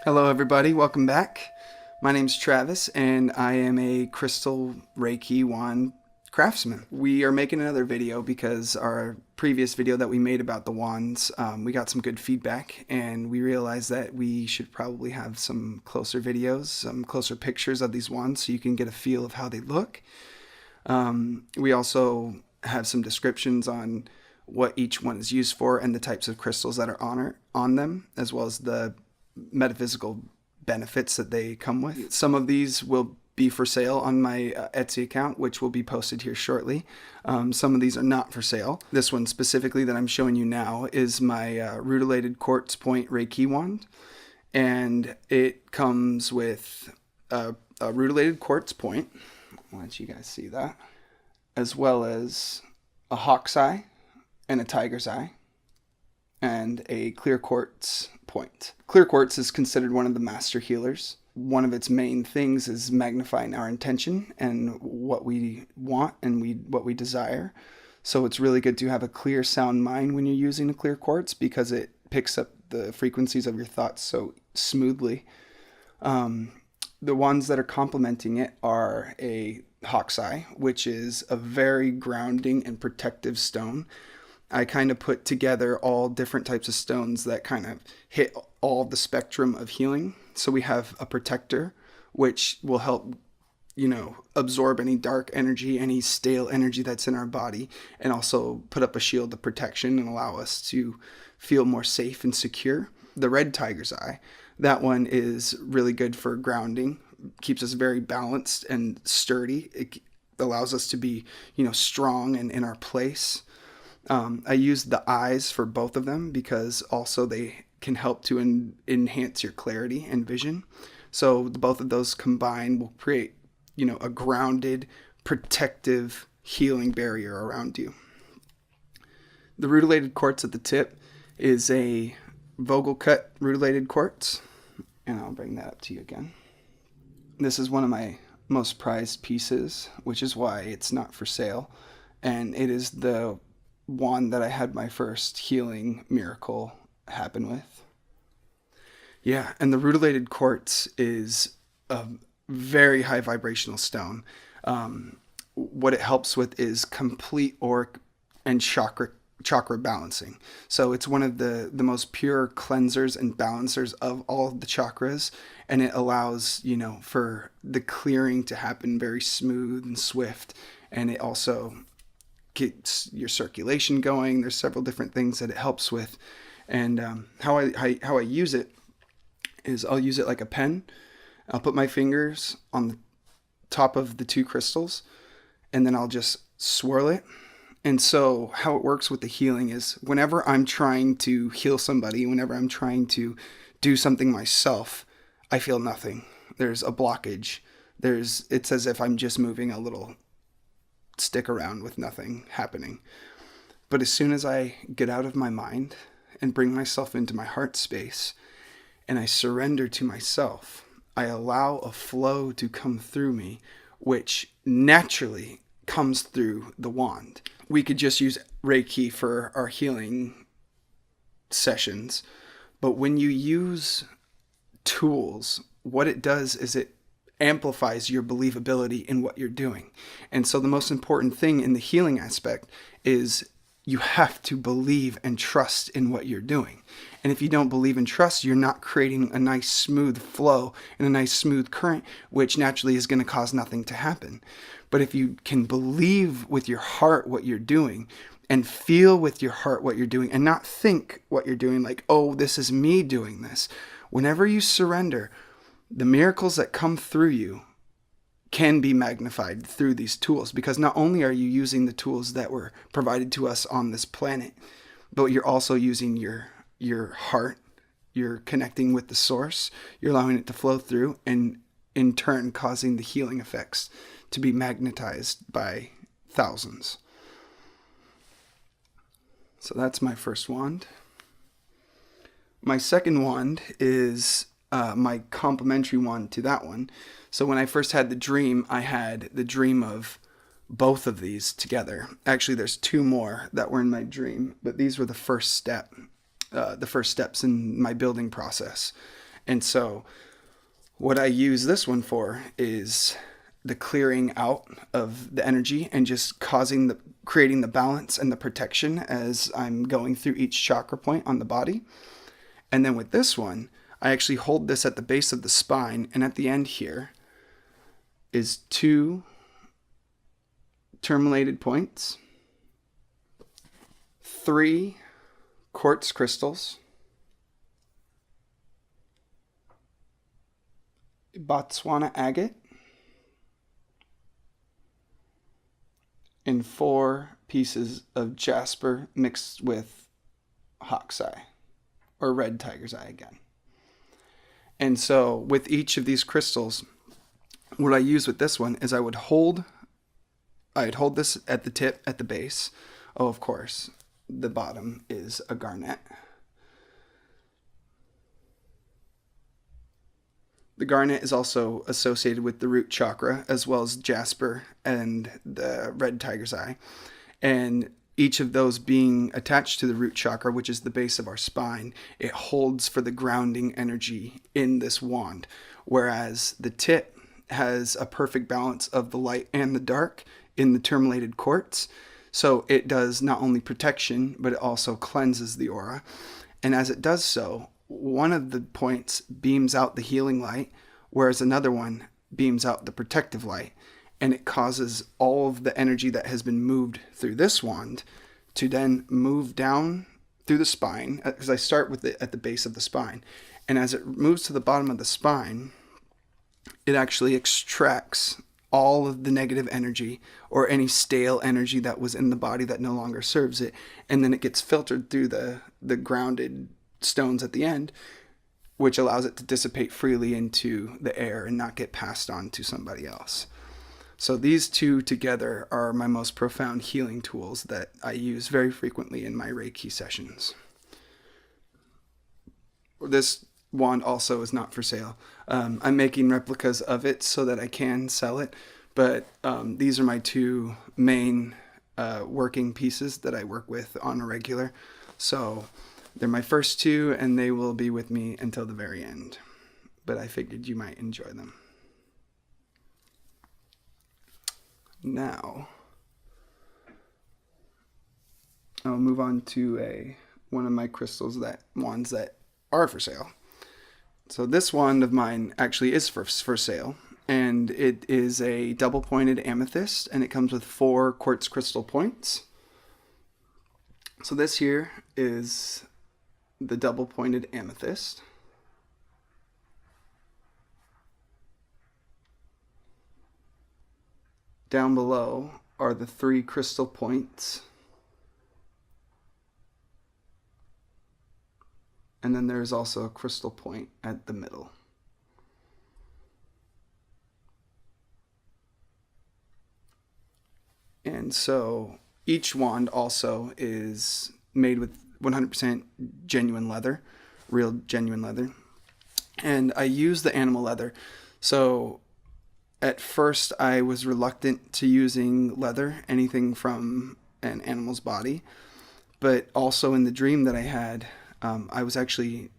Hello everybody, welcome back. My name's Travis and I am a crystal Reiki wand craftsman. We are making another video because our previous video that we made about the wands, we got some good feedback and we realized that we should probably have some closer videos, some closer pictures of these wands so you can get a feel of how they look. We also have some descriptions on what each one is used for and the types of crystals that are on them, as well as the metaphysical benefits that they come with. Some of these will be for sale on my Etsy account, which will be posted here shortly. Some of these are not for sale. This one specifically that I'm showing you now is my rutilated quartz point Reiki wand, and it comes with a rutilated quartz point. I'll let you guys see that, as well as a hawk's eye and a tiger's eye, and a clear quartz point. Clear quartz is considered one of the master healers. One of its main things is magnifying our intention and what we want and what we desire. So it's really good to have a clear sound mind when you're using a clear quartz because it picks up the frequencies of your thoughts so smoothly. The ones that are complementing it are a hawk's eye, which is a very grounding and protective stone. I kind of put together all different types of stones that kind of hit all the spectrum of healing. So we have a protector, which will help, absorb any dark energy, any stale energy that's in our body, and also put up a shield of protection and allow us to feel more safe and secure. The red tiger's eye, that one is really good for grounding, keeps us very balanced and sturdy. It allows us to be, strong and in our place. I use the eyes for both of them because also they can help to enhance your clarity and vision. So both of those combined will create, a grounded, protective, healing barrier around you. The rutilated quartz at the tip is a Vogel cut rutilated quartz, and I'll bring that up to you again. This is one of my most prized pieces, which is why it's not for sale, and it is the wand that I had my first healing miracle happen with. Yeah, and the rutilated quartz is a very high vibrational stone. What it helps with is complete auric and chakra balancing. So it's one of the most pure cleansers and balancers of all of the chakras, and it allows, for the clearing to happen very smooth and swift, and it also gets your circulation going. There's several different things that it helps with, and how I use it is I'll use it like a pen. I'll put my fingers on the top of the two crystals, and then I'll just swirl it. And so how it works with the healing is whenever I'm trying to heal somebody, whenever I'm trying to do something myself, I feel nothing. There's a blockage. It's as if I'm just moving a little stick around with nothing happening. But as soon as I get out of my mind and bring myself into my heart space and I surrender to myself, I allow a flow to come through me, which naturally comes through the wand. We could just use Reiki for our healing sessions, but when you use tools, what it does is it amplifies your believability in what you're doing. And so the most important thing in the healing aspect is you have to believe and trust in what you're doing. And if you don't believe and trust, you're not creating a nice smooth flow and a nice smooth current, which naturally is going to cause nothing to happen. But if you can believe with your heart what you're doing and feel with your heart what you're doing and not think what you're doing like, oh, this is me doing this. Whenever you surrender, the miracles that come through you can be magnified through these tools, because not only are you using the tools that were provided to us on this planet, but you're also using your heart, you're connecting with the source, you're allowing it to flow through, and in turn causing the healing effects to be magnetized by thousands. So that's my first wand. My second wand is my complementary wand to that one. So when I first had the dream, I had the dream of both of these together. Actually, there's two more that were in my dream, but these were the first steps in my building process. And so what I use this one for is the clearing out of the energy and just creating the balance and the protection as I'm going through each chakra point on the body. And then with this one, I actually hold this at the base of the spine, and at the end here is 2 terminated points, 3 quartz crystals, Botswana agate, and 4 pieces of jasper mixed with hawk's eye, or red tiger's eye again. And so with each of these crystals, what I use with this one is I'd hold this at the tip, at the base. Oh, of course, the bottom is a garnet. The garnet is also associated with the root chakra, as well as jasper and the red tiger's eye. And each of those being attached to the root chakra, which is the base of our spine, it holds for the grounding energy in this wand. Whereas the tip has a perfect balance of the light and the dark in the tourmalated quartz. So it does not only protection, but it also cleanses the aura. And as it does so, one of the points beams out the healing light, whereas another one beams out the protective light. And it causes all of the energy that has been moved through this wand to then move down through the spine, because I start with it at the base of the spine. And as it moves to the bottom of the spine, it actually extracts all of the negative energy or any stale energy that was in the body that no longer serves it. And then it gets filtered through the grounded stones at the end, which allows it to dissipate freely into the air and not get passed on to somebody else. So these two together are my most profound healing tools that I use very frequently in my Reiki sessions. This wand also is not for sale. I'm making replicas of it so that I can sell it, but these are my 2 main working pieces that I work with on a regular. So they're my first 2, and they will be with me until the very end. But I figured you might enjoy them. Now, I'll move on to one of my wands that are for sale. So this wand of mine actually is for sale, and it is a double-pointed amethyst, and it comes with 4 quartz crystal points. So this here is the double-pointed amethyst. Down below are the 3 crystal points. And then there's also a crystal point at the middle. And so each wand also is made with 100% genuine leather, real genuine leather. And I use the animal leather. So at first I was reluctant to using leather, anything from an animal's body. But also in the dream that I had, I was actually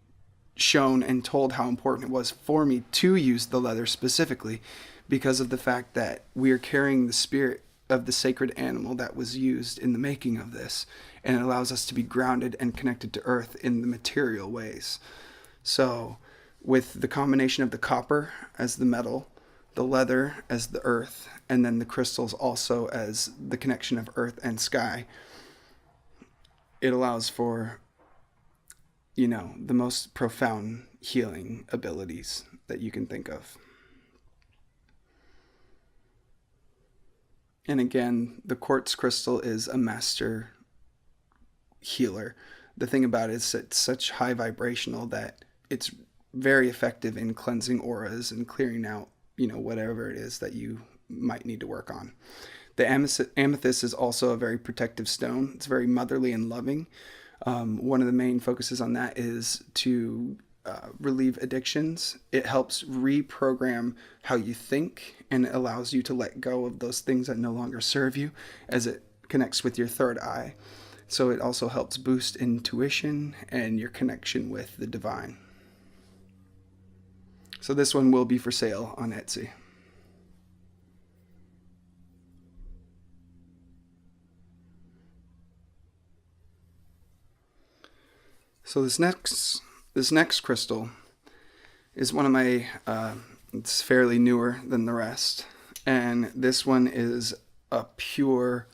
shown and told how important it was for me to use the leather specifically because of the fact that we are carrying the spirit of the sacred animal that was used in the making of this, and it allows us to be grounded and connected to earth in the material ways. So with the combination of the copper as the metal, the leather as the earth, and then the crystals also as the connection of earth and sky, it allows for, the most profound healing abilities that you can think of. And again, the quartz crystal is a master healer. The thing about it is it's such high vibrational that it's very effective in cleansing auras and clearing out, whatever it is that you might need to work on. The amethyst is also a very protective stone. It's very motherly and loving. One of the main focuses on that is to relieve addictions. It helps reprogram how you think, and it allows you to let go of those things that no longer serve you as it connects with your third eye. So it also helps boost intuition and your connection with the divine. So this one will be for sale on Etsy. So this next crystal is one of my, it's fairly newer than the rest. And this one is a pure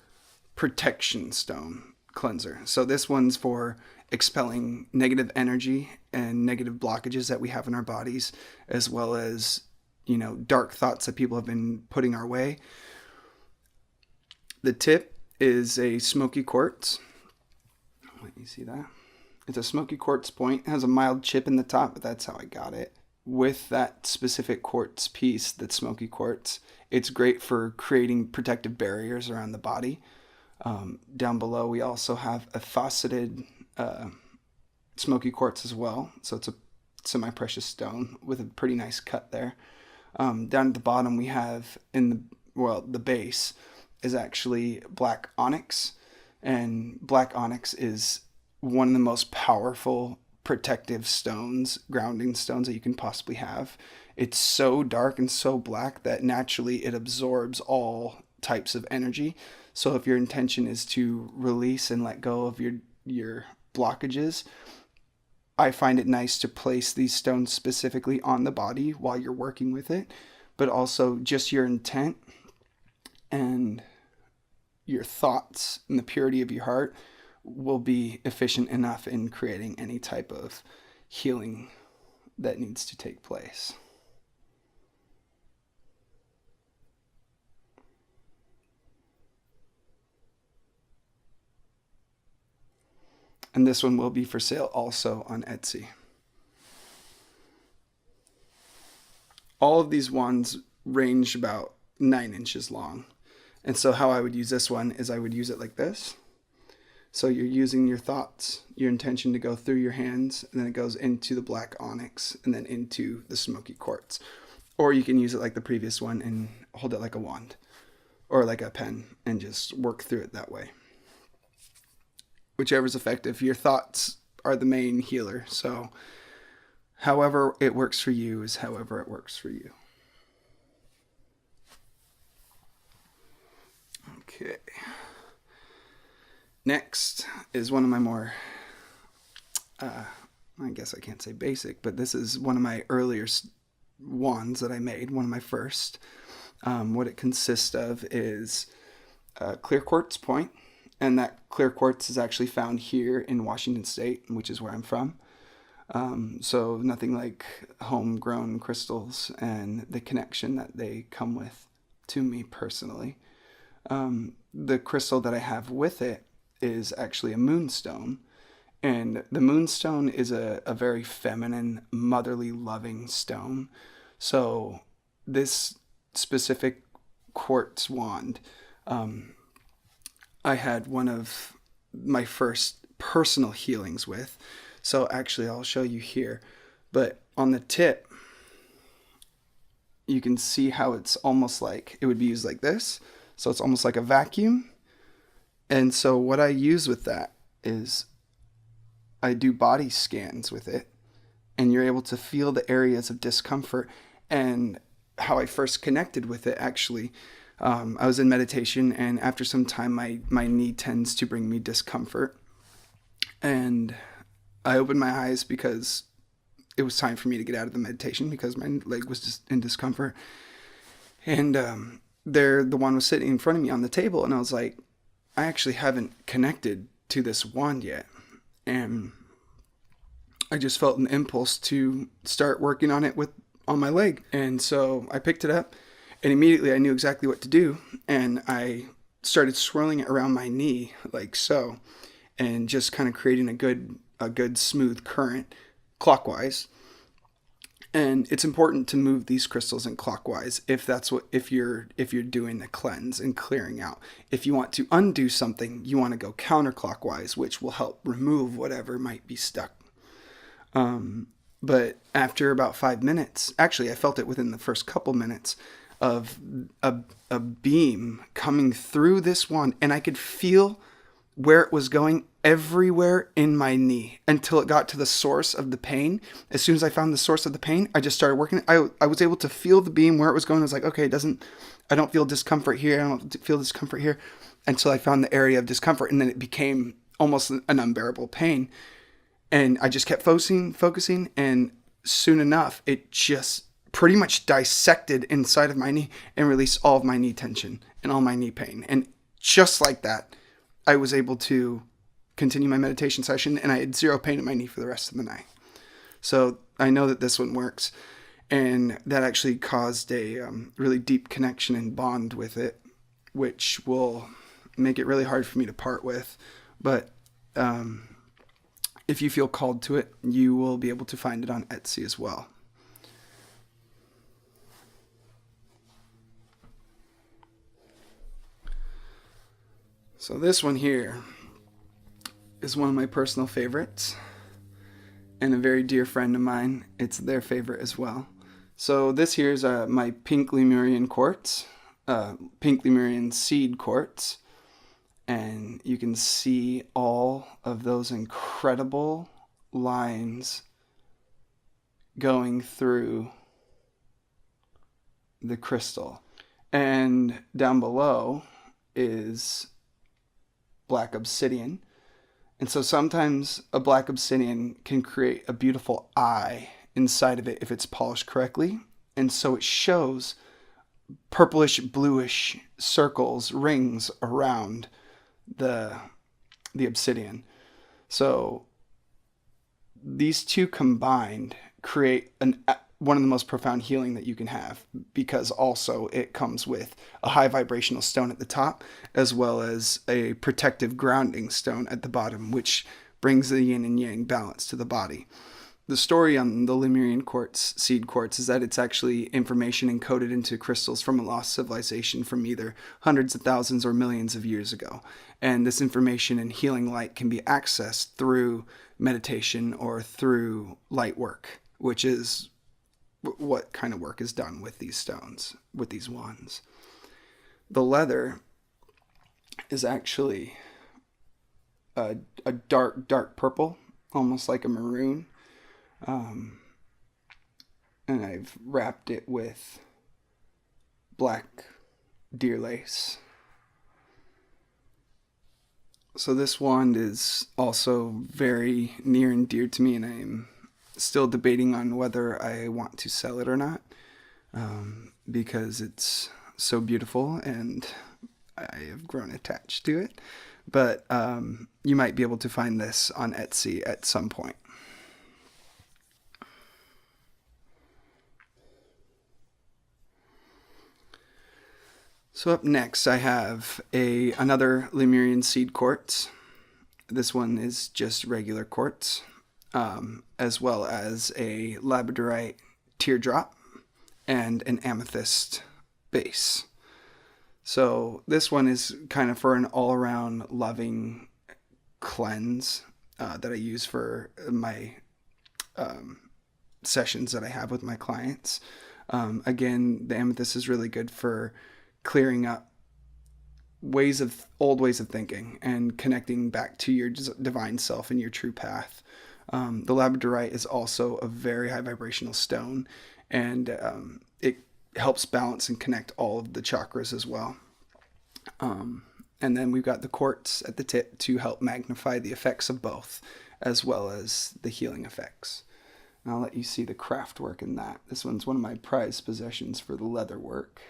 protection stone cleanser. So this one's for expelling negative energy and negative blockages that we have in our bodies, as well as, dark thoughts that people have been putting our way. The tip is a smoky quartz. Let me see that. It's a smoky quartz point. It has a mild chip in the top, but that's how I got it. With that specific quartz piece, that's smoky quartz, it's great for creating protective barriers around the body. Down below, we also have a faceted smoky quartz as well. So it's a semi-precious stone with a pretty nice cut there. Down at the bottom, we have the base is actually black onyx. And black onyx is one of the most powerful protective stones, grounding stones that you can possibly have. It's so dark and so black that naturally it absorbs all types of energy. So if your intention is to release and let go of your blockages, I find it nice to place these stones specifically on the body while you're working with it, but also just your intent and your thoughts and the purity of your heart will be efficient enough in creating any type of healing that needs to take place. And this one will be for sale also on Etsy. All of these wands range about 9 inches long. And so how I would use this one is I would use it like this. So you're using your thoughts, your intention to go through your hands, and then it goes into the black onyx and then into the smoky quartz. Or you can use it like the previous one and hold it like a wand or like a pen and just work through it that way. Whichever's effective. Your thoughts are the main healer. So however it works for you is however it works for you. Okay. Next is one of my more, I guess I can't say basic, but this is one of my earlier wands that I made, one of my first. What it consists of is a clear quartz point, and that clear quartz is actually found here in Washington State, which is where I'm from. So nothing like homegrown crystals and the connection that they come with to me personally. The crystal that I have with it is actually a moonstone. And the moonstone is a very feminine, motherly, loving stone. So this specific quartz wand, I had one of my first personal healings with. So actually, I'll show you here. But on the tip, you can see how it's almost like, it would be used like this. So it's almost like a vacuum. And so what I use with that is I do body scans with it, and you're able to feel the areas of discomfort. And how I first connected with it, actually, I was in meditation, and after some time, my knee tends to bring me discomfort. And I opened my eyes because it was time for me to get out of the meditation because my leg was just in discomfort. And the one was sitting in front of me on the table, and I was like, I actually haven't connected to this wand yet. And I just felt an impulse to start working on it on my leg. And so I picked it up, and immediately I knew exactly what to do. And I started swirling it around my knee like so, and just kind of creating a good smooth current clockwise. And it's important to move these crystals in clockwise if you're doing a cleanse and clearing out. If you want to undo something, you want to go counterclockwise, which will help remove whatever might be stuck. But after about 5 minutes, actually I felt it within the first couple minutes of a beam coming through this wand, and I could feel where it was going everywhere in my knee until it got to the source of the pain. As soon as I found the source of the pain, I just started working. I was able to feel the beam where it was going. I was like, okay, I don't feel discomfort here. I don't feel discomfort here, until I found the area of discomfort. And then it became almost an unbearable pain. And I just kept focusing. And soon enough, it just pretty much dissected inside of my knee and released all of my knee tension and all my knee pain. And just like that, I was able to continue my meditation session, and I had zero pain in my knee for the rest of the night. So I know that this one works, and that actually caused a really deep connection and bond with it, which will make it really hard for me to part with. But if you feel called to it, you will be able to find it on Etsy as well. So this one here is one of my personal favorites, and a very dear friend of mine, it's their favorite as well. So this here is my pink Lemurian quartz, pink Lemurian seed quartz, and you can see all of those incredible lines going through the crystal. And down below is black obsidian. And so sometimes a black obsidian can create a beautiful eye inside of it if it's polished correctly. And so it shows purplish, bluish circles, rings around the obsidian. So these two combined create one of the most profound healing that you can have, because also it comes with a high vibrational stone at the top, as well as a protective grounding stone at the bottom, which brings the yin and yang balance to the body. The story on the Lemurian quartz, seed quartz, is that it's actually information encoded into crystals from a lost civilization from either hundreds of thousands or millions of years ago. And this information and healing light can be accessed through meditation or through light work, which is what kind of work is done with these stones, with these wands. The leather is actually a dark purple, almost like a maroon. And I've wrapped it with black deer lace. So this wand is also very near and dear to me, and I'm still debating on whether I want to sell it or not, because it's so beautiful and I have grown attached to it. But you might be able to find this on Etsy at some point. So up next I have another Lemurian seed quartz. This one is just regular quartz, as well as a labradorite teardrop and an amethyst base. So this one is kind of for an all-around loving cleanse that I use for my sessions that I have with my clients. Again, the amethyst is really good for clearing up old ways of thinking and connecting back to your divine self and your true path. The labradorite is also a very high vibrational stone, and it helps balance and connect all of the chakras as well. And then we've got the quartz at the tip to help magnify the effects of both, as well as the healing effects. And I'll let you see the craft work in that. This one's one of my prized possessions for the leather work.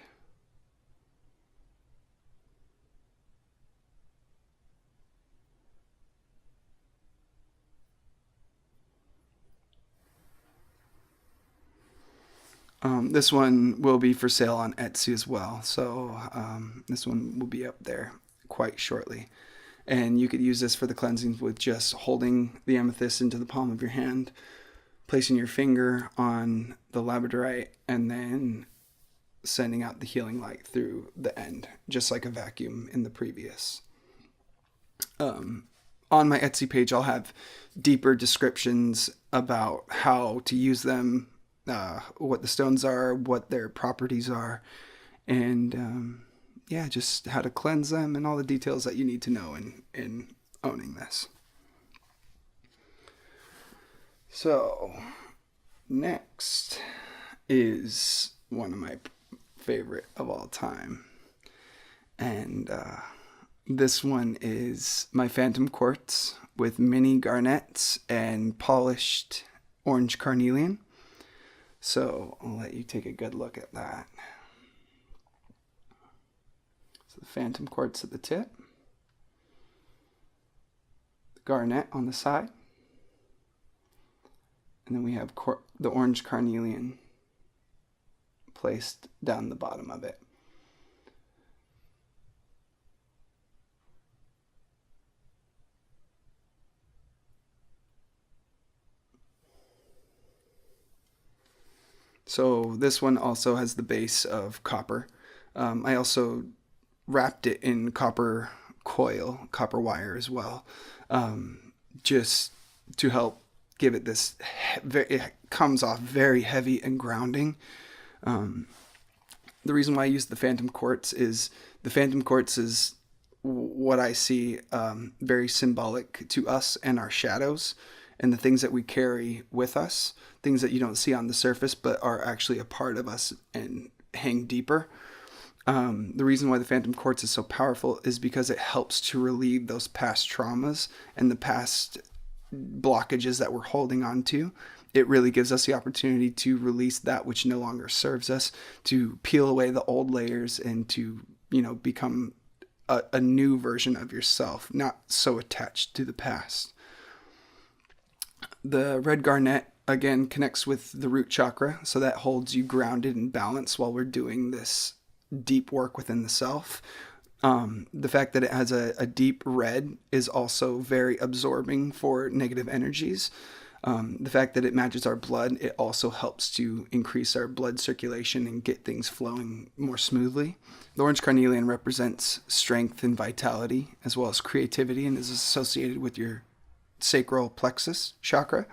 This one will be for sale on Etsy as well, so this one will be up there quite shortly. And you could use this for the cleansing with just holding the amethyst into the palm of your hand, placing your finger on the labradorite, and then sending out the healing light through the end, just like a vacuum in the previous. On my Etsy page, I'll have deeper descriptions about how to use them, what the stones are, what their properties are, and yeah, just how to cleanse them and all the details that you need to know in owning this. So next is one of my favorite of all time. And this one is my Phantom Quartz with mini garnets and polished orange carnelian. So I'll let you take a good look at that. So the Phantom Quartz at the tip, the garnet on the side, and then we have the orange carnelian placed down the bottom of it. So this one also has the base of copper. I also wrapped it in copper coil, copper wire as well, just to help give it this, it comes off very heavy and grounding. The reason why I use the Phantom Quartz is the Phantom Quartz is what I see very symbolic to us and our shadows and the things that we carry with us, things that you don't see on the surface but are actually a part of us and hang deeper. The reason why the Phantom Quartz is so powerful is because it helps to relieve those past traumas and the past blockages that we're holding on to. It really gives us the opportunity to release that which no longer serves us, to peel away the old layers and to, become a new version of yourself, not so attached to the past. The red garnet, again, connects with the root chakra, so that holds you grounded and balanced while we're doing this deep work within the self. The fact that it has a deep red is also very absorbing for negative energies. The fact that it matches our blood, it also helps to increase our blood circulation and get things flowing more smoothly. The orange carnelian represents strength and vitality, as well as creativity, and is associated with your sacral plexus chakra.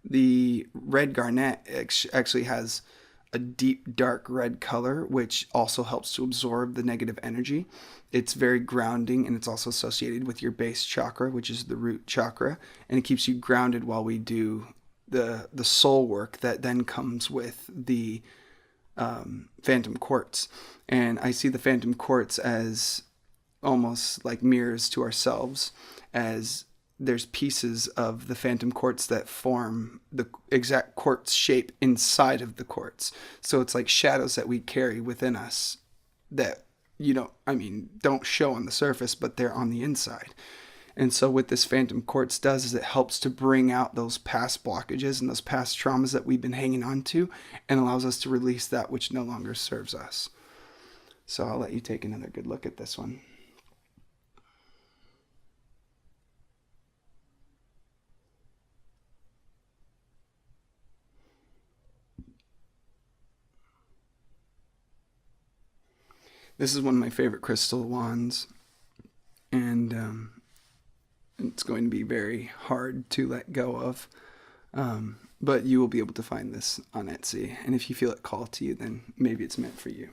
The red garnet actually has a deep dark red color, which also helps to absorb the negative energy. It's very grounding, and it's also associated with your base chakra, which is the root chakra, and it keeps you grounded while we do the soul work that then comes with the Phantom Quartz. And I see the Phantom Quartz as almost like mirrors to ourselves, as there's pieces of the Phantom Quartz that form the exact quartz shape inside of the quartz. So it's like shadows that we carry within us that don't show on the surface, but they're on the inside. And so what this Phantom Quartz does is it helps to bring out those past blockages and those past traumas that we've been hanging on to, and allows us to release that which no longer serves us. So I'll let you take another good look at this one. This is one of my favorite crystal wands, and it's going to be very hard to let go of, but you will be able to find this on Etsy, and if you feel it call to you, then maybe it's meant for you.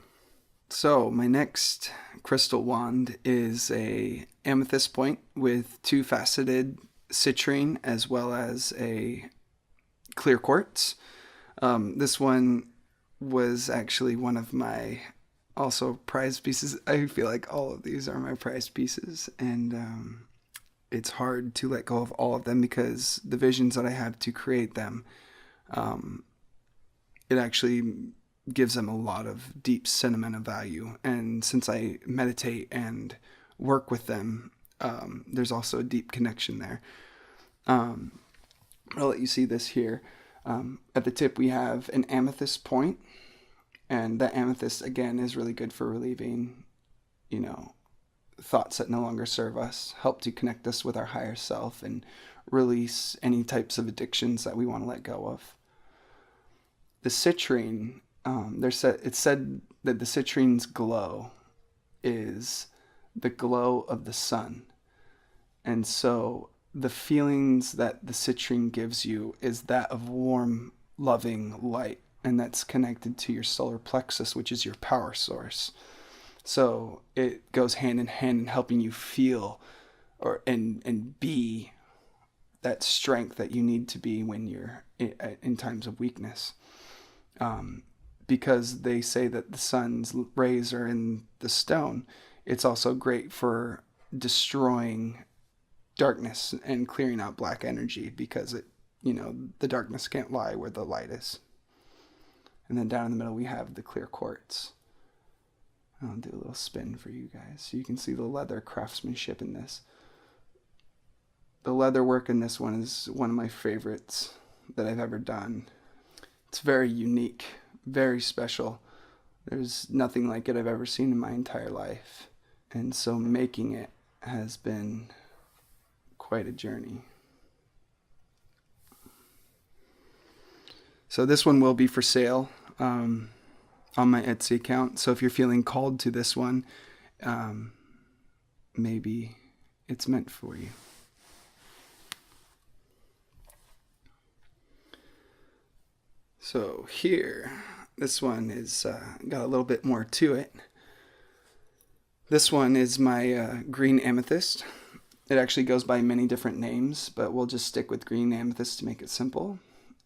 So my next crystal wand is a amethyst point with two faceted citrine as well as a clear quartz. This one was actually one of my also prized pieces. I feel like all of these are my prized pieces, and it's hard to let go of all of them because the visions that I have to create them, it actually gives them a lot of deep sentimental value. And since I meditate and work with them, there's also a deep connection there. I'll let you see this here. At the tip we have an amethyst point, and that amethyst again is really good for relieving, thoughts that no longer serve us, help to connect us with our higher self and release any types of addictions that we want to let go of. The citrine, it's said that the citrine's glow is the glow of the sun. And so the feelings that the citrine gives you is that of warm, loving light, and that's connected to your solar plexus, which is your power source. So it goes hand in hand in helping you feel and be that strength that you need to be when you're in times of weakness. Because they say that the sun's rays are in the stone, it's also great for destroying darkness and clearing out black energy, because the darkness can't lie where the light is. And then down in the middle we have the clear quartz. I'll do a little spin for you guys so you can see the leather craftsmanship in this. The leather work in this one is one of my favorites that I've ever done. It's very unique, very special. There's nothing like it I've ever seen in my entire life. And so making it has been quite a journey. So this one will be for sale on my Etsy account. So if you're feeling called to this one, maybe it's meant for you. So here, this one is got a little bit more to it. This one is my green amethyst. It actually goes by many different names, but we'll just stick with green amethyst to make it simple.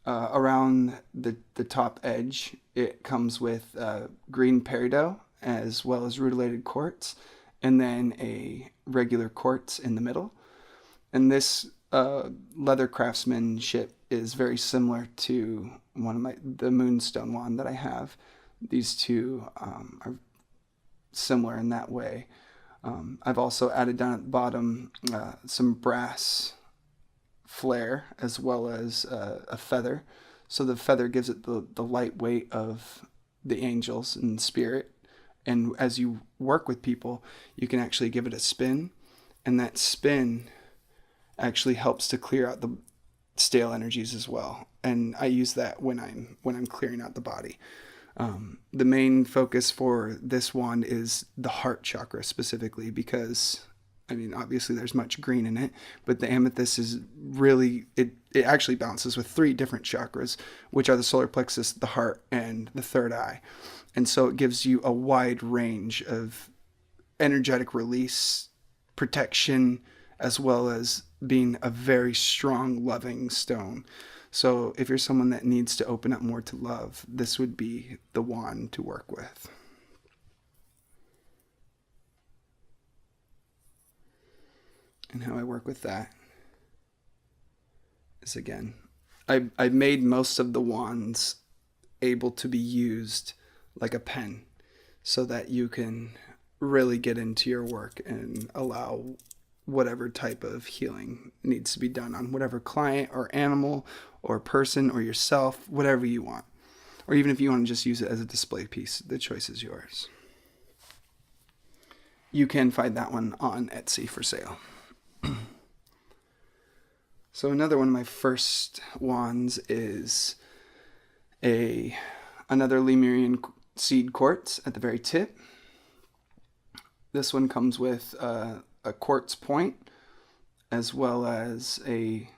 Around the top edge, it comes with green peridot as well as rutilated quartz, and then a regular quartz in the middle. And this leather craftsmanship is very similar to the moonstone wand that I have. These two are similar in that way. I've also added down at the bottom some brass flare as well as a feather. So the feather gives it the light weight of the angels and spirit. And as you work with people, you can actually give it a spin, and that spin actually helps to clear out the stale energies as well. And I use that when I'm clearing out the body. The main focus for this wand is the heart chakra specifically, because obviously there's much green in it, but the amethyst is really, it actually balances with 3 different chakras, which are the solar plexus, the heart, and the third eye. And so it gives you a wide range of energetic release, protection, as well as being a very strong, loving stone. So if you're someone that needs to open up more to love, this would be the wand to work with. And how I work with that is, again, I've made most of the wands able to be used like a pen, so that you can really get into your work and allow whatever type of healing needs to be done on whatever client or animal or person or yourself, whatever you want. Or even if you want to just use it as a display piece, the choice is yours. You can find that one on Etsy for sale. So another one of my first wands is another Lemurian seed quartz at the very tip. This one comes with a quartz point, as well as a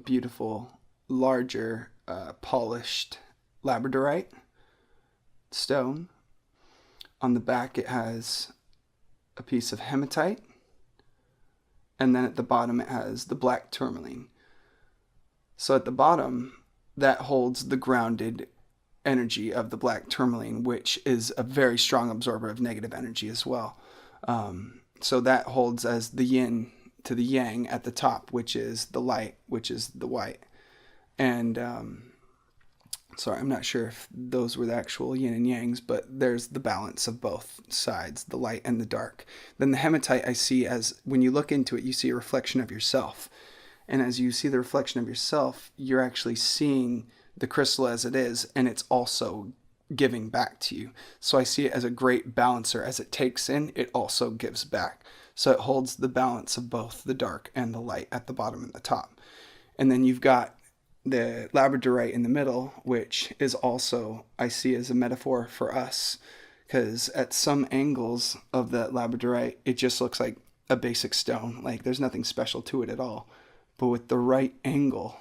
beautiful, larger, polished labradorite stone. On the back it has a piece of hematite, and then at the bottom it has the black tourmaline. So at the bottom, that holds the grounded energy of the black tourmaline, which is a very strong absorber of negative energy as well. So that holds as the yin to the yang at the top, which is the light, which is the white. And sorry, I'm not sure if those were the actual yin and yangs, but there's the balance of both sides, the light and the dark. Then the hematite I see as, when you look into it, you see a reflection of yourself. And as you see the reflection of yourself, you're actually seeing the crystal as it is, and it's also giving back to you. So I see it as a great balancer. As it takes in, it also gives back. So it holds the balance of both the dark and the light at the bottom and the top. And then you've got the labradorite in the middle, which is also, I see as a metaphor for us, because at some angles of that labradorite, it just looks like a basic stone. Like there's nothing special to it at all. But with the right angle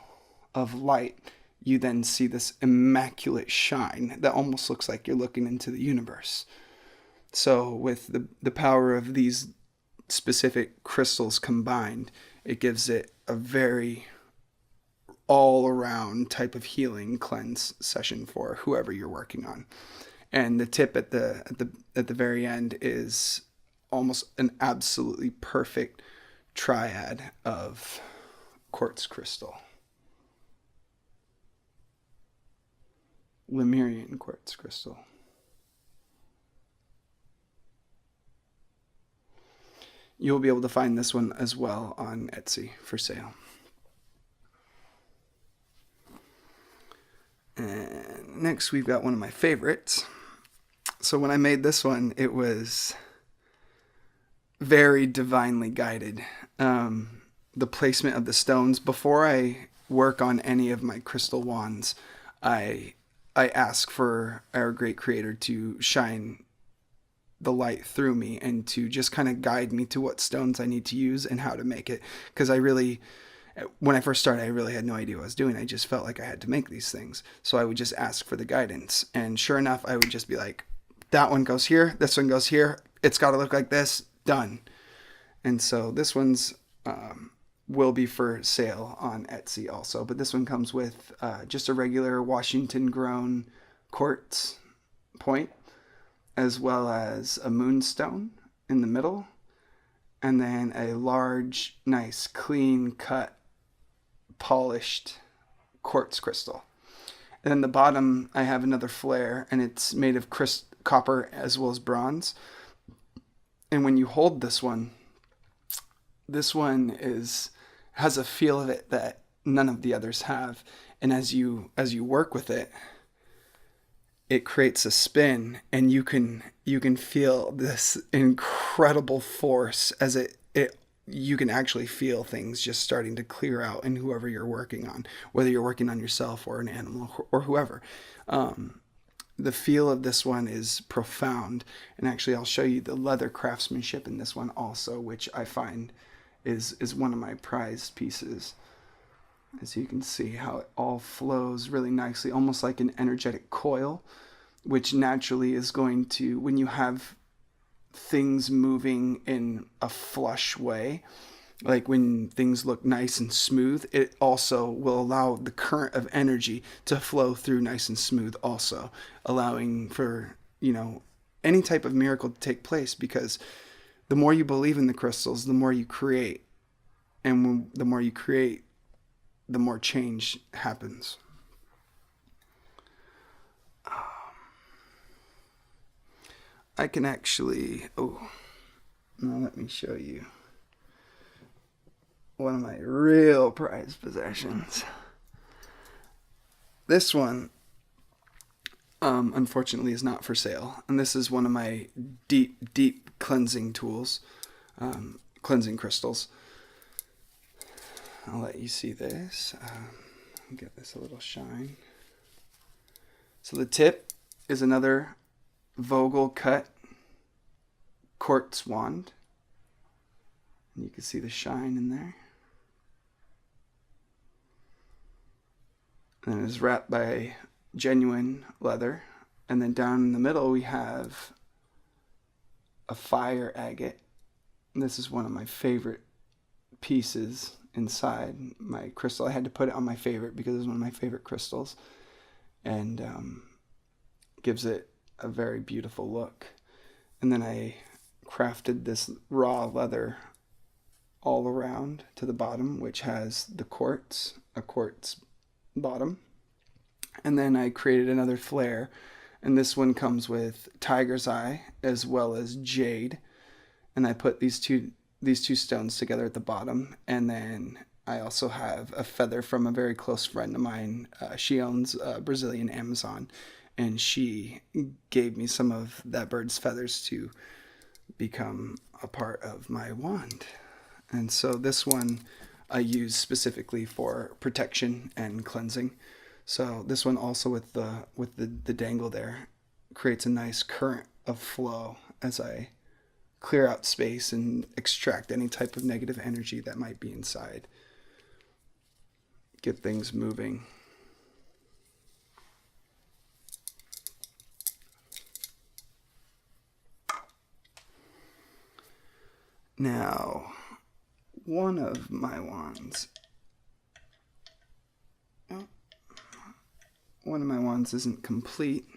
of light, you then see this immaculate shine that almost looks like you're looking into the universe. So with the power of these specific crystals combined, it gives it a very all around type of healing cleanse session for whoever you're working on. And the tip at the very end is almost an absolutely perfect triad of quartz crystal. Lemurian quartz crystal. You'll be able to find this one as well on Etsy for sale. And next we've got one of my favorites. So when I made this one, it was very divinely guided. The placement of the stones, before I work on any of my crystal wands, I ask for our great creator to shine the light through me and to just kind of guide me to what stones I need to use and how to make it. Because when I first started, I really had no idea what I was doing. I just felt like I had to make these things. So I would just ask for the guidance. And sure enough, I would just be like, that one goes here, this one goes here. It's got to look like this, done. And so this one's will be for sale on Etsy also. But this one comes with just a regular Washington grown quartz point, as well as a moonstone in the middle, and then a large, nice, clean cut, polished quartz crystal. And then the bottom, I have another flare, and it's made of copper as well as bronze. And when you hold this one has a feel of it that none of the others have. And as you work with it, it creates a spin, and you can feel this incredible force as you can actually feel things just starting to clear out in whoever you're working on, whether you're working on yourself or an animal or whoever. The feel of this one is profound, and actually I'll show you the leather craftsmanship in this one also, which I find is one of my prized pieces. As you can see how it all flows really nicely, almost like an energetic coil, which naturally is going to, when you have things moving in a flush way, like when things look nice and smooth, it also will allow the current of energy to flow through nice and smooth also, allowing for, any type of miracle to take place, because the more you believe in the crystals, the more you create. And the more you create, the more change happens. I can actually, now let me show you one of my real prized possessions. This one, unfortunately, is not for sale. And this is one of my deep, deep cleansing tools, cleansing crystals. I'll let you see this. Get this a little shine. So the tip is another Vogel cut quartz wand. And you can see the shine in there. And it is wrapped by genuine leather. And then down in the middle we have a fire agate. And this is one of my favorite pieces inside my crystal. I had to put it on my favorite because it's one of my favorite crystals, and gives it a very beautiful look. And then I crafted this raw leather all around to the bottom, which has a quartz bottom. And then I created another flare, and this one comes with tiger's eye as well as jade. And I put these two stones together at the bottom, and then I also have a feather from a very close friend of mine. She owns a Brazilian Amazon, and she gave me some of that bird's feathers to become a part of my wand. And so this one I use specifically for protection and cleansing. So this one also with the dangle there creates a nice current of flow as I clear out space and extract any type of negative energy that might be inside. Get things moving. Now, one of my wands, isn't complete,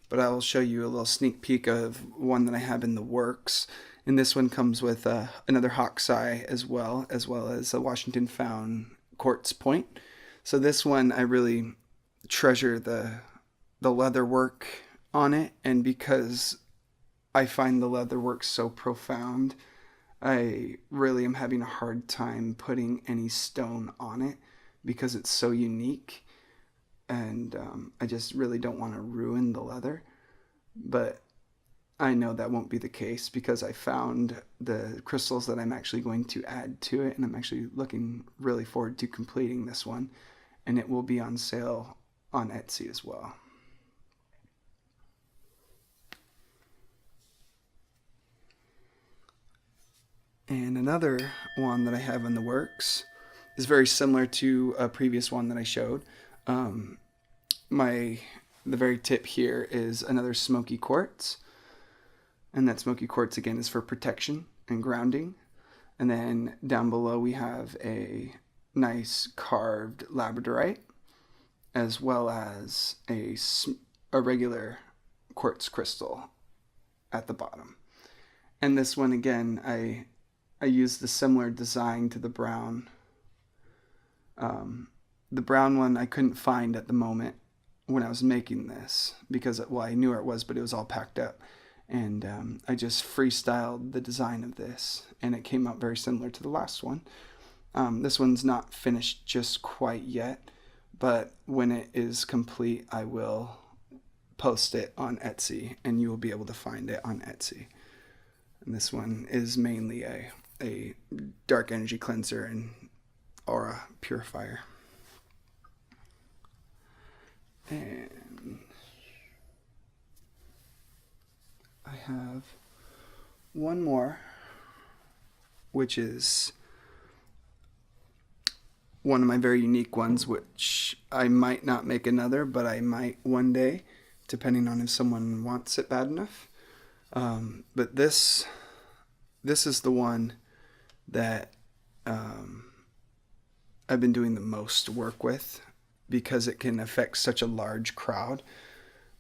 but I will show you a little sneak peek of one that I have in the works. And this one comes with another Hokusai as well as a Washington Found quartz point. So this one, I really treasure the leather work on it, and because I find the leather work so profound, I really am having a hard time putting any stone on it because it's so unique, and I just really don't want to ruin the leather. But I know that won't be the case because I found the crystals that I'm actually going to add to it, and I'm actually looking really forward to completing this one, and it will be on sale on Etsy as well. And another one that I have in the works is very similar to a previous one that I showed. The very tip here is another smoky quartz, and that smoky quartz again is for protection and grounding. And then down below we have a nice carved labradorite, as well as a regular quartz crystal at the bottom. And this one again, I used the similar design to the brown. The brown one I couldn't find at the moment when I was making this because, well, I knew where it was, but it was all packed up. And I just freestyled the design of this, and it came out very similar to the last one. This one's not finished just quite yet, but when it is complete, I will post it on Etsy, and you will be able to find it on Etsy. And this one is mainly a dark energy cleanser and aura purifier. And I have one more, which is one of my very unique ones, which I might not make another, but I might one day, depending on if someone wants it bad enough. But this is the one that I've been doing the most work with because it can affect such a large crowd.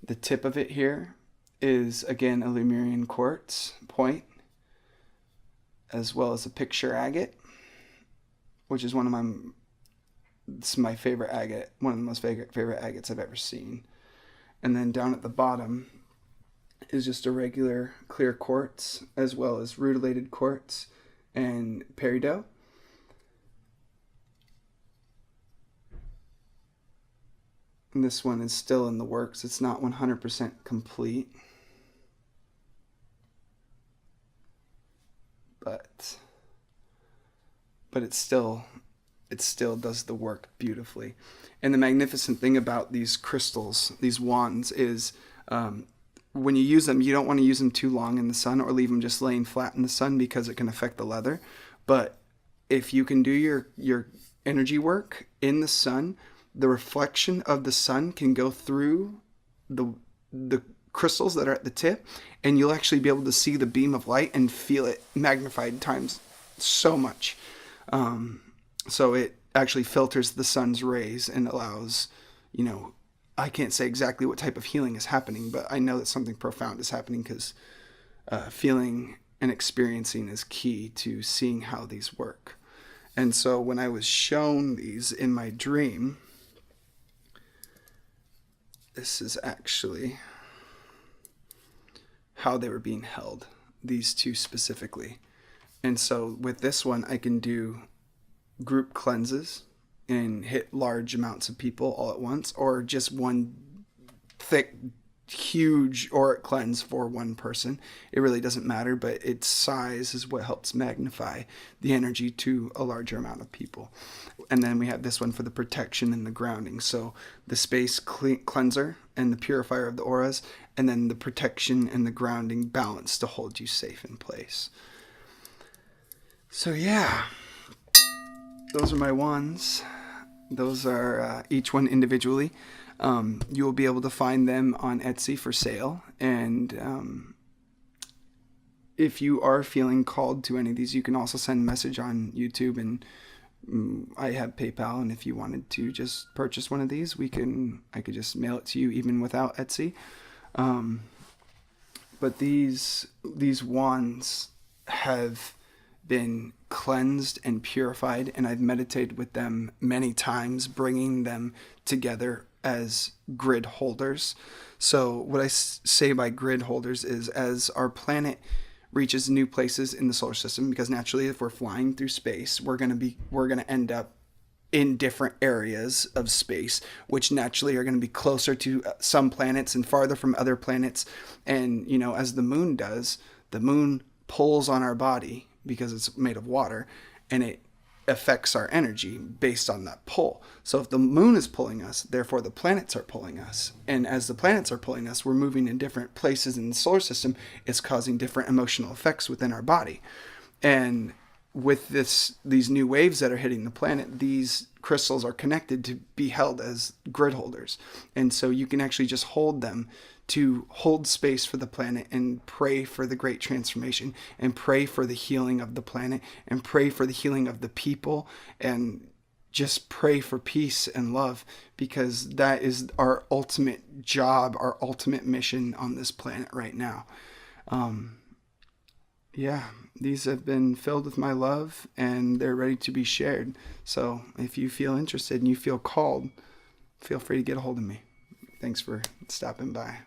The tip of it here is, again, a Lemurian quartz point, as well as a picture agate, which is my favorite agate, one of the most favorite agates I've ever seen. And then down at the bottom is just a regular clear quartz, as well as rutilated quartz and peridot. And this one is still in the works. It's not 100% complete, but it still does the work beautifully. And the magnificent thing about these crystals, these wands, is when you use them, you don't want to use them too long in the sun or leave them just laying flat in the sun because it can affect the leather. But if you can do your energy work in the sun, the reflection of the sun can go through the crystals that are at the tip, and you'll actually be able to see the beam of light and feel it magnified times so much. So it actually filters the sun's rays and allows, I can't say exactly what type of healing is happening, but I know that something profound is happening because feeling and experiencing is key to seeing how these work. And so when I was shown these in my dream, this is actually how they were being held, these two specifically. And so with this one, I can do group cleanses and hit large amounts of people all at once, or just one thick, huge auric cleanse for one person. It really doesn't matter, but its size is what helps magnify the energy to a larger amount of people. And then we have this one for the protection and the grounding. So the space cleanser and the purifier of the auras, and then the protection and the grounding balance to hold you safe in place. So yeah, those are my wands. Those are each one individually. You will be able to find them on Etsy for sale. And if you are feeling called to any of these, you can also send a message on YouTube, and I have PayPal, and if you wanted to just purchase one of these, I could just mail it to you even without Etsy. But these wands have been cleansed and purified, and I've meditated with them many times, bringing them together as grid holders. So what I say by grid holders is, as our planet reaches new places in the solar system, because naturally if we're flying through space, we're going to end up in different areas of space, which naturally are going to be closer to some planets and farther from other planets. And, as the moon does, the moon pulls on our body because it's made of water, and it affects our energy based on that pull. So if the moon is pulling us, therefore the planets are pulling us. And as the planets are pulling us, we're moving in different places in the solar system. It's causing different emotional effects within our body. And with these new waves that are hitting the planet, these crystals are connected to be held as grid holders. And so you can actually just hold them to hold space for the planet and pray for the great transformation, and pray for the healing of the planet, and pray for the healing of the people, and just pray for peace and love, because that is our ultimate job, our ultimate mission on this planet right now. These have been filled with my love, and they're ready to be shared. So if you feel interested and you feel called, feel free to get a hold of me. Thanks for stopping by.